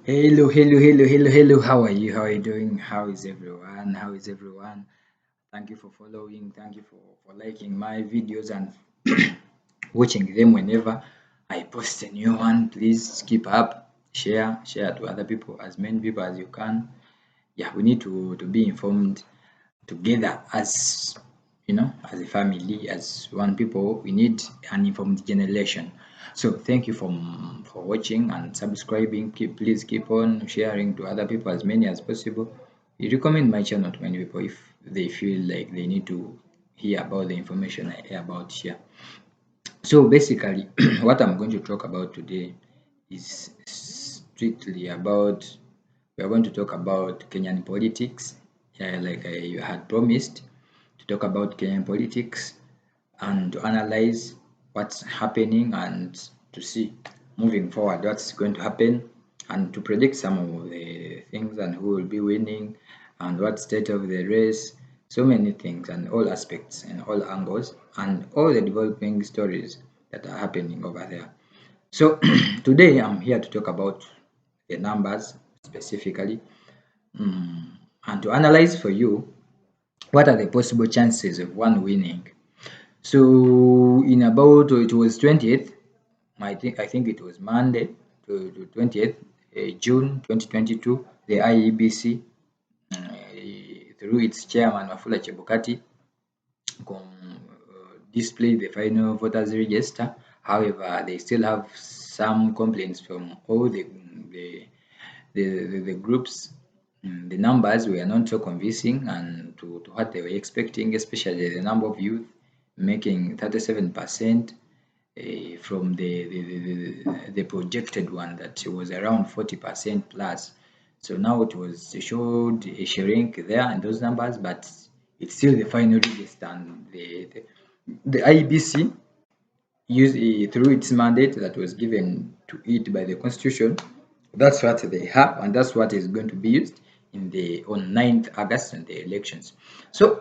Hello. How are you? How are you doing? How is everyone? How is everyone? Thank you for following. Thank you for liking my videos and watching them whenever I post a new one. Please keep up, share to other people, as many people as you can. Yeah, we need to be informed together as as a family, as one people. We need an informed generation. So thank you for watching and subscribing. Please keep on sharing to other people, as many as possible. You recommend my channel to many people if they feel like they need to hear about the information I hear about here. So basically what I'm going to talk about today is strictly about, we are going to talk about Kenyan politics. Yeah, like I had promised to talk about Kenyan politics and to analyze what's happening and to see moving forward what's going to happen and to predict some of the things and who will be winning and what state of the race, so many things and all aspects and all angles and all the developing stories that are happening over there. So today I'm here to talk about the numbers specifically, and to analyze for you what are the possible chances of one winning. So in about, it was 20th, I think it was Monday to 20th June 2022, the IEBC through its chairman Wafula Chebukati displayed the final voters register. However, they still have some complaints from all the groups. The numbers were not so convincing and to what they were expecting, especially the number of youth making 37% from the projected one that was around 40% plus. So now it showed a shrink there in those numbers, but it's still the final register, and the IEBC used through its mandate that was given to it by the constitution. That's what they have, and that's what is going to be used in the on 9th August in the elections. So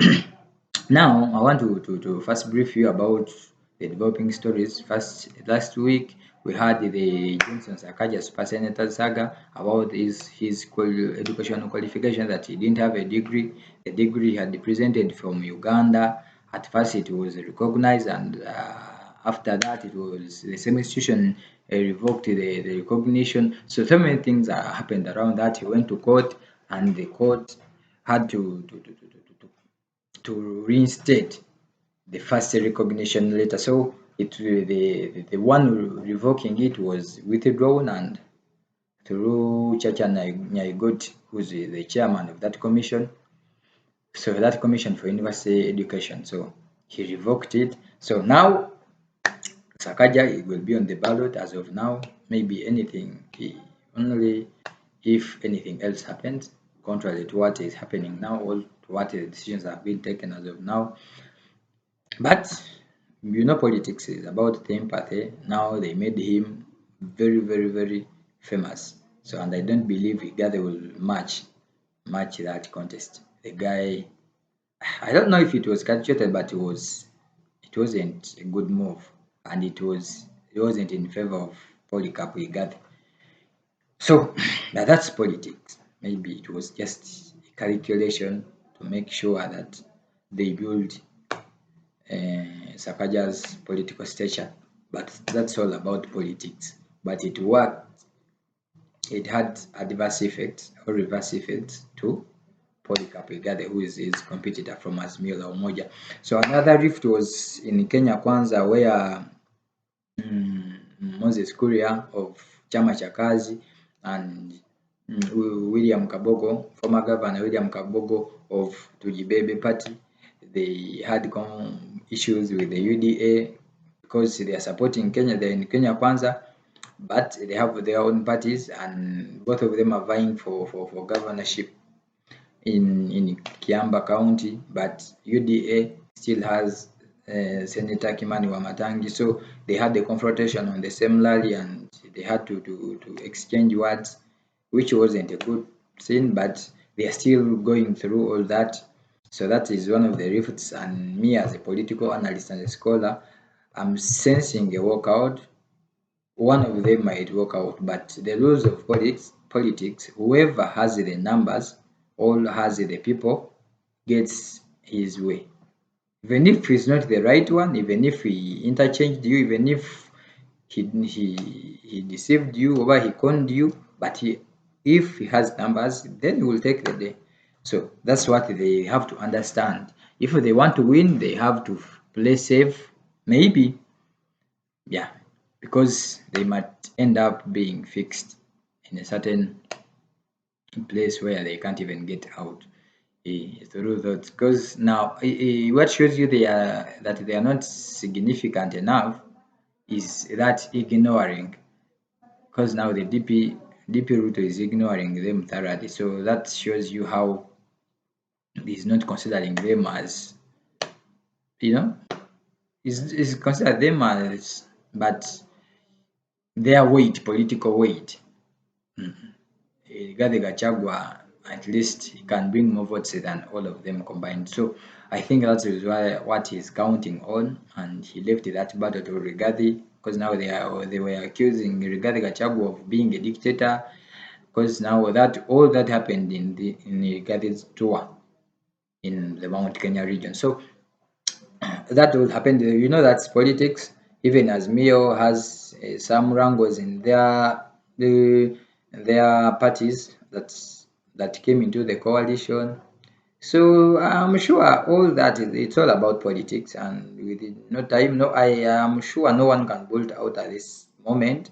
now I want to first brief you about the developing stories. First, last week we had the Johnson Sakaja Super Senator saga about his educational qualification, that he didn't have a degree. The degree he had presented from Uganda. At first it was recognized, and after that it was the same institution revoked the recognition. So many things happened around that. He went to court, and the court had to reinstate the first recognition letter. So the one revoking it was withdrawn, and through Chacha Nyaigot, who's the chairman of that commission, so that commission for university education, so he revoked it. So now Sakaja will be on the ballot as of now. Maybe only if anything else happens contrary to what is happening now, or to what the decisions have been taken as of now. But politics is about the empathy. Now they made him very famous. So, and I don't believe Igade will match that contest. The guy, I don't know if it was calculated, but it wasn't a good move, and it wasn't in favor of Polycarp Igade. So that's politics. Maybe it was just a calculation to make sure that they build Sakaja's political stature, but that's all about politics. But it worked. It had adverse effects or reverse effects to Polycarp Igade, who is his competitor from Azimio la Umoja. So another rift was in Kenya Kwanza, where Moses Kuria of Chama cha Kazi and William Kabogo, former governor William Kabogo of Tujibebe party, they had issues with the UDA because they are supporting Kenya. They're in Kenya Kwanza, but they have their own parties, and both of them are vying for governorship in Kiamba County. But UDA still has Senator Kimani Wamatangi, so they had the confrontation on the same rally, and they had to exchange words, which wasn't a good thing, but they are still going through all that. So that is one of the rifts, and me as a political analyst and a scholar, I'm sensing a walkout. One of them might work out, but the rules of politics, whoever has the numbers or has the people gets his way. Even if he's not the right one, even if he interchanged you, even if he deceived you or he conned you, but if he has numbers, then he will take the day. So that's what they have to understand. If they want to win, they have to play safe, maybe, yeah, because they might end up being fixed in a certain place where they can't even get out through that. Because now, what shows you that they are not significant enough is that ignoring, because now the DP route is ignoring them thoroughly. So that shows you how he's not considering them as, you know, is consider them as, but their weight, political weight. Rigathi Gachagua, at least he can bring more votes than all of them combined. So I think that is what he's counting on, and he left that battle to Rigathi, because now they were accusing Rigathi Gachagua of being a dictator, because now that all that happened in Rigathi's tour in the Mount Kenya region. So that will happen. You know, that's politics. Even as Mio has some wrangles in their parties that came into the coalition. So I'm sure all that it's all about politics, and within no time, no, I am sure no one can bolt out at this moment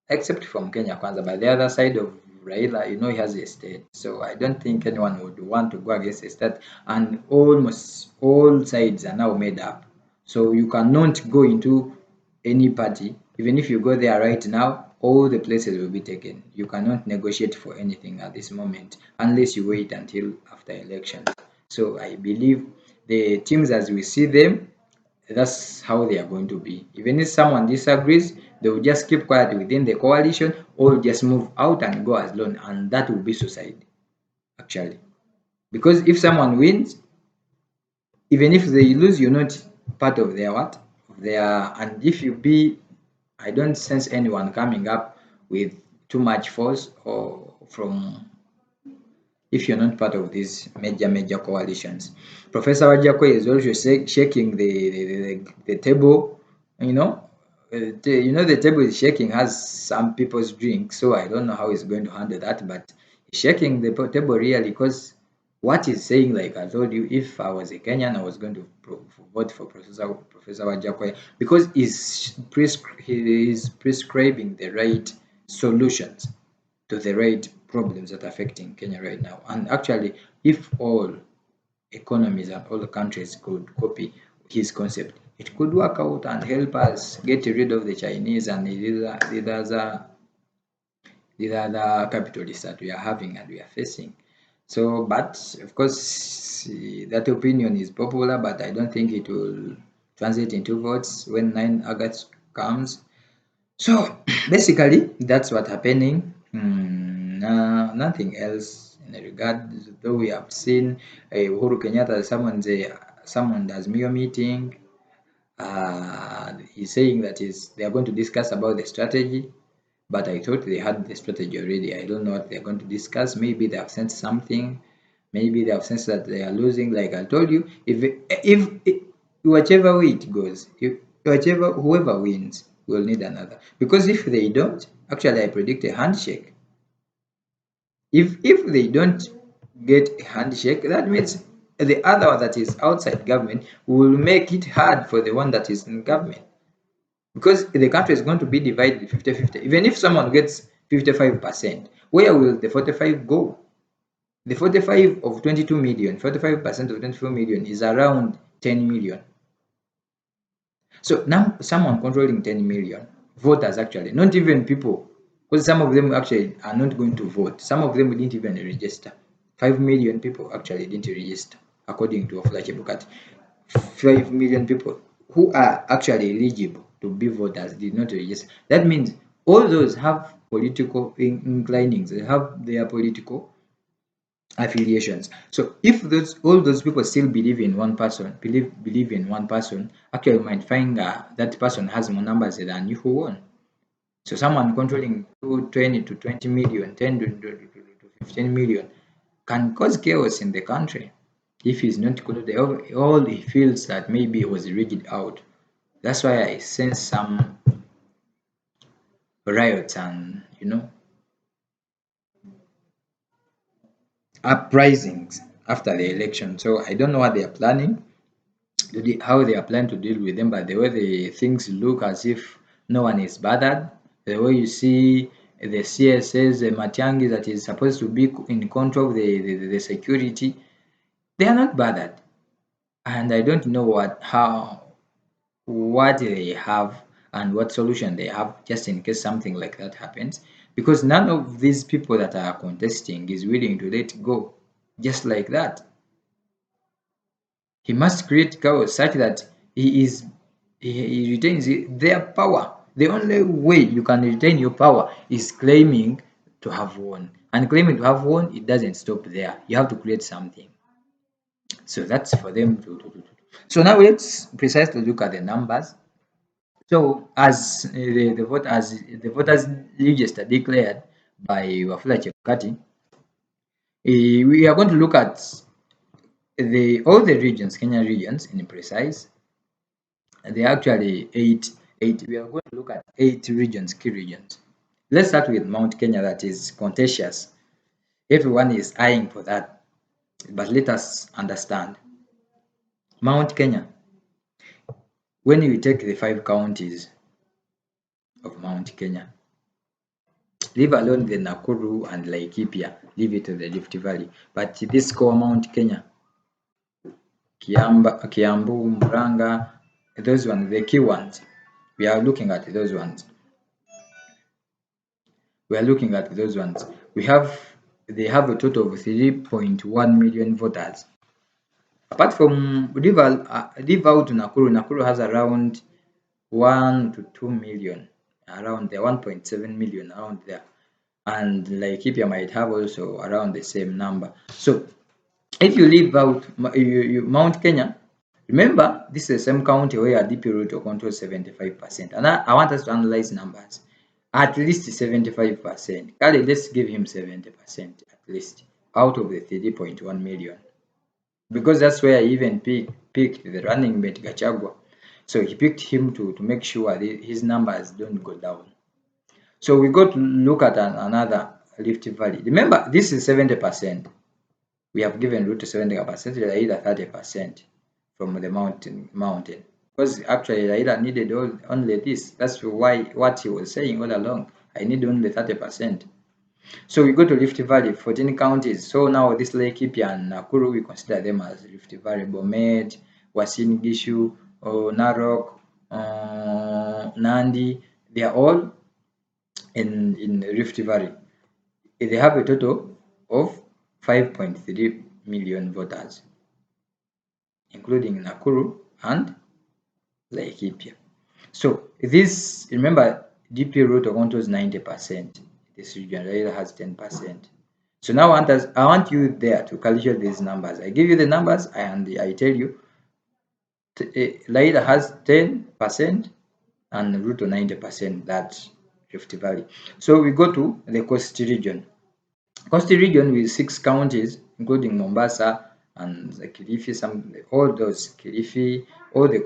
except from Kenya Kwanza. By the other side of Raila, you know, he has a state. So I don't think anyone would want to go against a state. And almost all sides are now made up. So you cannot go into any party. Even if you go there right now, all the places will be taken. You cannot negotiate for anything at this moment unless you wait until after elections. So I believe the teams as we see them, that's how they are going to be. Even if someone disagrees, they will just keep quiet within the coalition or just move out and go as alone, and that will be suicide, actually. Because if someone wins, even if they lose, you're not part of their what? And if you be, I don't sense anyone coming up with too much force or from, if you're not part of these major coalitions. Professor Wajako is also shaking the table, you know. The table is shaking, has some people's drink, so I don't know how he's going to handle that, but he's shaking the table really, because what he's saying, like I told you, if I was a Kenyan, I was going to vote for Professor Wajako, because he is prescribing the right solutions to the right problems that are affecting Kenya right now. And actually, if all economies and all countries could copy his concept, it could work out and help us get rid of the Chinese and the other capitalists that we are having and we are facing. So, but of course, that opinion is popular, but I don't think it will translate into votes when 9 August comes. So basically, that's what's happening. Nothing else in regard. Though we have seen Uhuru Kenyatta someone does Mio meeting. He's saying that they are going to discuss about the strategy, but I thought they had the strategy already. I don't know what they are going to discuss. Maybe they have sent something. Maybe they have sensed that they are losing. Like I told you, if whichever way it goes, whoever wins will need another. Because if they don't, actually, I predict a handshake. If they don't get a handshake, that means the other one that is outside government will make it hard for the one that is in government, because the country is going to be divided 50-50. Even if someone gets 55%, where will the 45 go? The 45 of 22 million, 45% of 24 million is around 10 million. So now someone controlling 10 million voters, actually, not even people, because some of them actually are not going to vote. Some of them didn't even register. 5 million people actually didn't register, according to Ofula Chebukati. 5 million people who are actually eligible to be voters did not register. That means all those have political inclinings, they have their political affiliations. So if all those people still believe in one person, actually you might find that person has more numbers than you who won. So someone controlling 20 to 20 million, 10 to 15 million can cause chaos in the country if he's not controlled. All he feels that maybe it was rigged out. That's why I sense some riots and uprisings after the election. So I don't know what they are planning, how they are planning to deal with them, but the way the things look as if no one is bothered, the way you see the CSS, the Matiangi that is supposed to be in control of the security, they are not bothered. And I don't know what they have and what solution they have just in case something like that happens, because none of these people that are contesting is willing to let go just like that. He must create chaos such that he retains their power. The only way you can retain your power is claiming to have won, and claiming to have won, it doesn't stop there. You have to create something. So that's for them to. So now let's precisely look at the numbers. So as the voters register declared by Wafula Chebukati, we are going to look at all the regions, Kenya regions in precise. There are actually eight. We are going to look at 8 regions, key regions. Let's start with Mount Kenya, that is contentious. Everyone is eyeing for that, but let us understand. Mount Kenya, when you take the 5 counties of Mount Kenya, leave alone the Nakuru and Laikipia, leave it to the Rift Valley. But this core Mount Kenya, Kiambu, Muranga, those ones, the key ones, we are looking at those ones. They have a total of 3.1 million voters. Apart from leave out Nakuru, Nakuru has around 1 to 2 million, around there, 1.7 million, around there. And Laikipia might have also around the same number. So if you leave out Mount Kenya, remember this is the same county where DP Ruto controls 75%. And I want us to analyze numbers. At least 75%. Kale, let's give him 70% at least out of the 3.1 million. Because that's where he even picked the running mate Gachagua. So he picked him to make sure his numbers don't go down. So we got to look at another Rift Valley. Remember, this is 70%. We have given Ruto 70%, Raila 30% from the mountain. Because actually Raila needed only this. That's what he was saying all along. I need only 30%. So we go to Rift Valley, 14 counties. So now this Laikipia and Nakuru, we consider them as Rift Valley. Bomet, Uasin Gishu, Narok, Nandi, they are all in Rift Valley. They have a total of 5.3 million voters, including Nakuru and Laikipia. So this, remember, DP Ruto controls 90%. This region, Raila has 10%. So now I want you there to calculate these numbers. I give you the numbers and I tell you Raila has 10% and Ruto 90%. That's Rift Valley. So we go to the Coast region. Coast region with 6 counties, including Mombasa and the Kilifi, all those Kilifi, all the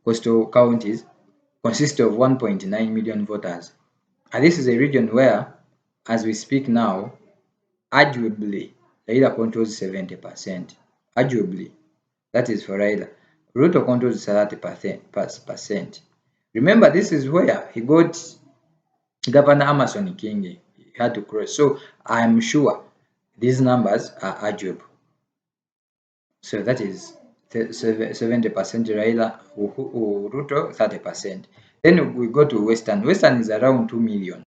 coastal counties consist of 1.9 million voters. And this is a region where, as we speak now, arguably, Raila controls 70%. Arguably, that is for Raila. Ruto controls 30%. Remember, this is where he got Governor Amason Kingi. He had to cross. So I'm sure these numbers are arguable. So that is 70% Raila, Ruto 30%. Then we go to Western. Western is around 2 million.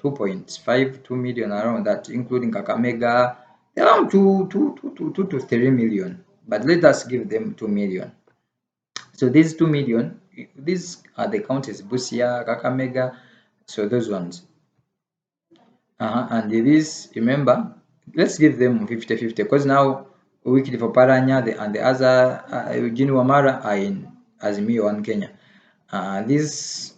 2.5, 2 million, around that, including Kakamega, around 2 to 3 million. But let us give them 2 million. So these 2 million, these are the counties, Busia, Kakamega, so those ones. And these, remember, let's give them 50-50, because now Wycliffe Oparanya and the other Eugene Wamara Azimio One Kenya. These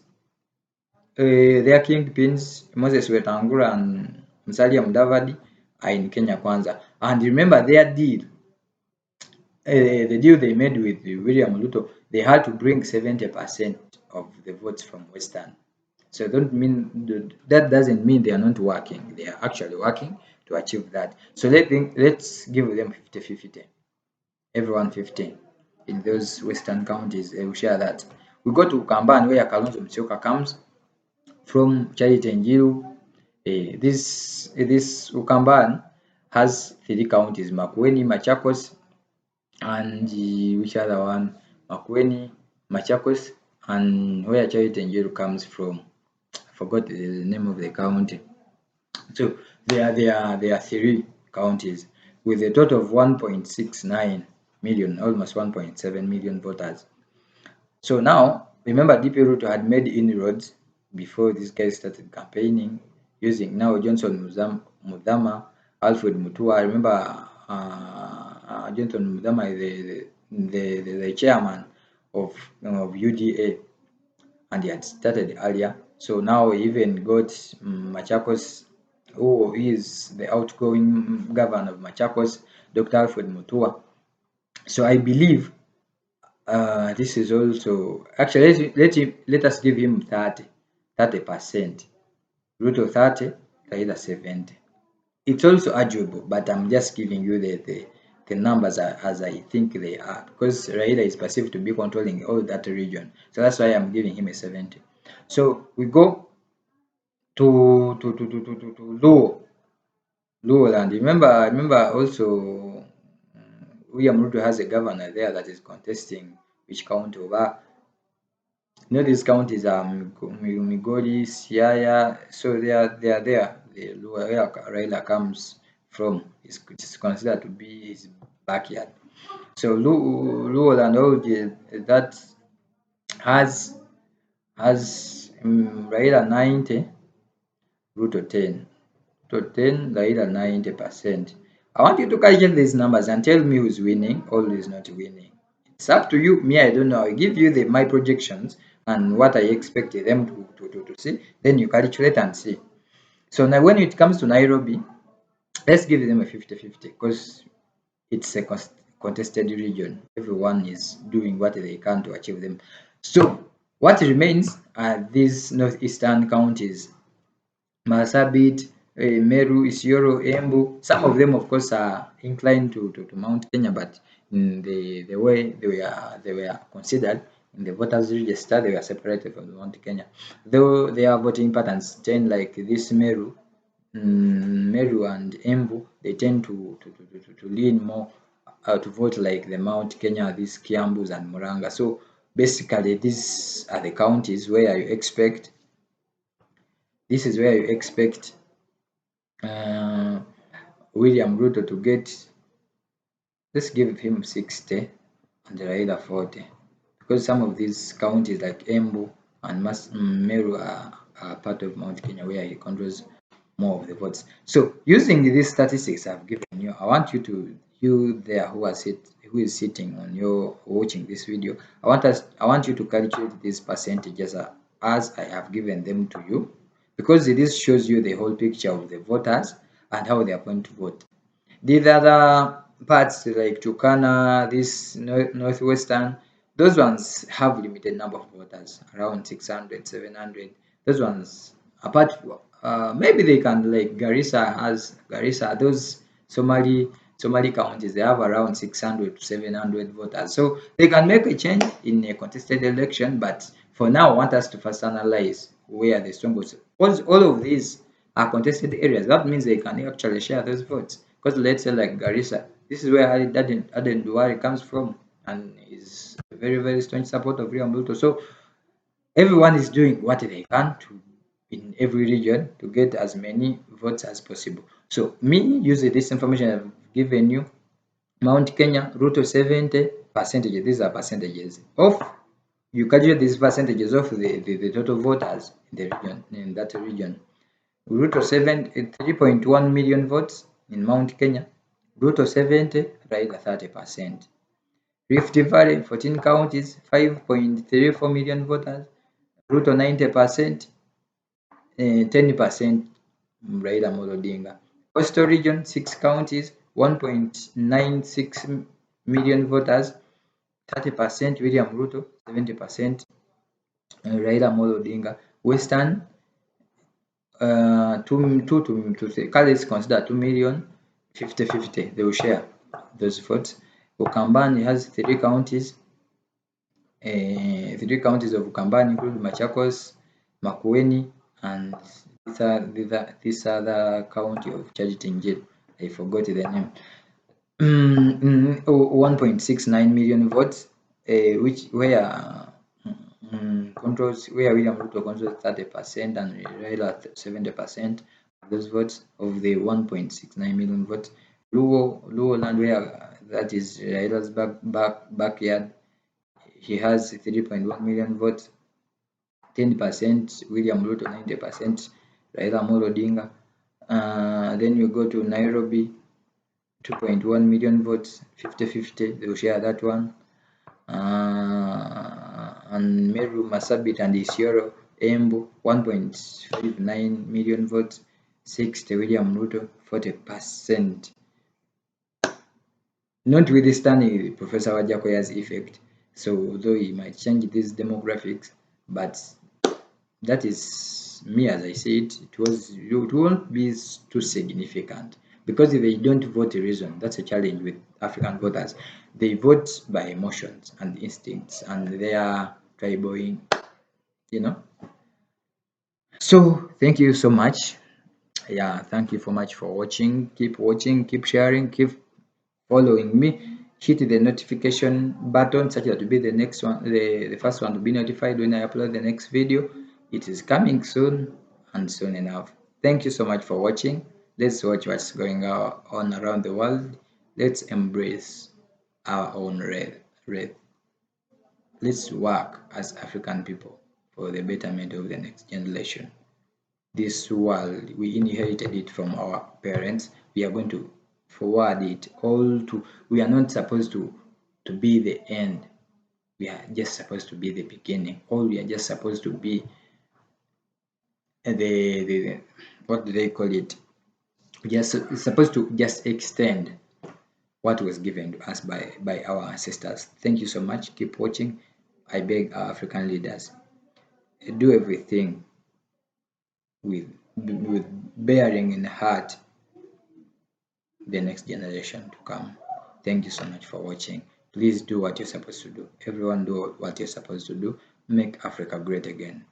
their kingpins, Moses Wetangula and Musalia Mudavadi, are in Kenya Kwanza. And remember their deal, the deal they made with William Ruto, they had to bring 70% of the votes from Western. So that doesn't mean they are not working. They are actually working to achieve that. So let's give them 50-50. Everyone 15 in those western counties. They will share that. We go to Kamban, where Kalonzo Musyoka comes from, Charity Ngilu. This Ukamban has 3 counties: Makueni, Machakos, and which other one? Makueni, Machakos, and where Charity Ngilu comes from. I forgot the name of the county. So there are 3 counties with a total of 1.69 million, almost 1.7 million voters. So now, remember, DP Ruto had made inroads before these guys started campaigning, using now Johnson Muthama, Alfred Mutua. I remember Johnson Muthama is the chairman of UDA, and he had started earlier. So now he even got Machakos, who is the outgoing governor of Machakos, Dr. Alfred Mutua. So I believe this is also actually let us give him 30%. Ruto 30, Raila 70. It's also arguable, but I'm just giving you the numbers as I think they are, because Raila is perceived to be controlling all that region. So that's why I'm giving him a 70. So we go to Luo land. Remember also William Ruto has a governor there that is contesting which county over. You know, these counties are Migori, Siaya, so they are there. The where Raila comes from is considered to be his backyard. So Luo and all that has Raila 90, Ruto 10. Ruto 10, Raila 90%. I want you to calculate these numbers and tell me who's winning or who is not winning. It's up to you. Me, I don't know. I give you my projections and what I expect them to see. Then you calculate and see. So now when it comes to Nairobi, let's give them a 50-50, because it's a contested region. Everyone is doing what they can to achieve them. So what remains are these northeastern counties: Marsabit, Meru, Isiolo, Embu. Some of them, of course, are inclined to Mount Kenya, but in the way they were considered in the voters register, they were separated from Mount Kenya. Though their voting patterns tend like this Meru, Meru and Embu, they tend to lean more to vote like the Mount Kenya, these Kiambus and Muranga. So basically, these are the counties where you expect. This is where you expect William Ruto to get. Let's give him 60 and Raila 40, because some of these counties like Embu and Meru are part of Mount Kenya, where he controls more of the votes. So using these statistics I've given you, I want you there who is sitting on your watching this video, I want you to calculate these percentages as I have given them to you, because this shows you the whole picture of the voters and how they are going to vote. These other parts like Turkana, this northwestern, those ones have limited number of voters, around 600, 700. Those ones, apart, maybe they can, like Garissa, those Somali counties, they have around 600 to 700 voters. So they can make a change in a contested election, but for now, I want us to first analyze where the strongest. All of these are contested areas. That means they can actually share those votes. Because let's say like Garissa, this is where Aden Duwari comes from, and is a very, very strong supporter of William Ruto. So everyone is doing what they can in every region to get as many votes as possible. So me, using this information I've given you, Mount Kenya, Ruto 70 percentages. These are percentages of, you calculate these percentages of the total voters in that region. Ruto 3.1 million votes in Mount Kenya. Ruto 70, Raila 30%. Rift Valley 14 counties, 5.34 million voters. Ruto 90%, 10% Raila Amolo Odinga. Coastal region 6 counties, 1.96 million voters. 30% William Ruto, 70% Raila Amolo Odinga. Western 2 to 3, Kali consider 2 million, 50-50. They will share those votes. Ukambani has 3 counties. 3 counties of Ukambani include Machakos, Makueni, and this other county of Charity Njil. I forgot the name. 1.69 million votes, which where controls where William Ruto controls 30% and Raila 70% of those votes of the 1.69 million votes. Luo land where that is Raila's backyard. He has 3.1 million votes, 10% William Ruto, 90% Raila Amolo Odinga. Then you go to Nairobi, 2.1 million votes, 50-50. They will share that one. And Meru, Masabit, and Isiolo, Embu, 1.59 million votes, 60 William Ruto, 40%. Notwithstanding Professor Wajakoya's effect, so although he might change these demographics, but that is me as I said, it won't be too significant, because if they don't vote a reason, that's a challenge with African voters. They vote by emotions and instincts, and they are tribal, you know. So thank you so much. Yeah, thank you so much for watching. Keep watching, keep sharing, keep following me. Hit the notification button such that to be the next one, the first one to be notified when I upload the next video. It is coming soon and soon enough. Thank you so much for watching. Let's watch what's going on around the world. Let's embrace our own red. Let's work as African people for the betterment of the next generation. This world, we inherited it from our parents. We are going to forward it all to, we are not supposed to be the end. We are just supposed to be the beginning. All we are just supposed to be the what do they call it? Just it's supposed to just extend what was given to us by our ancestors. Thank you so much. Keep watching. I beg our African leaders, do everything with bearing in heart the next generation to come. Thank you so much for watching. Please do what you're supposed to do. Everyone do what you're supposed to do. Make Africa great again.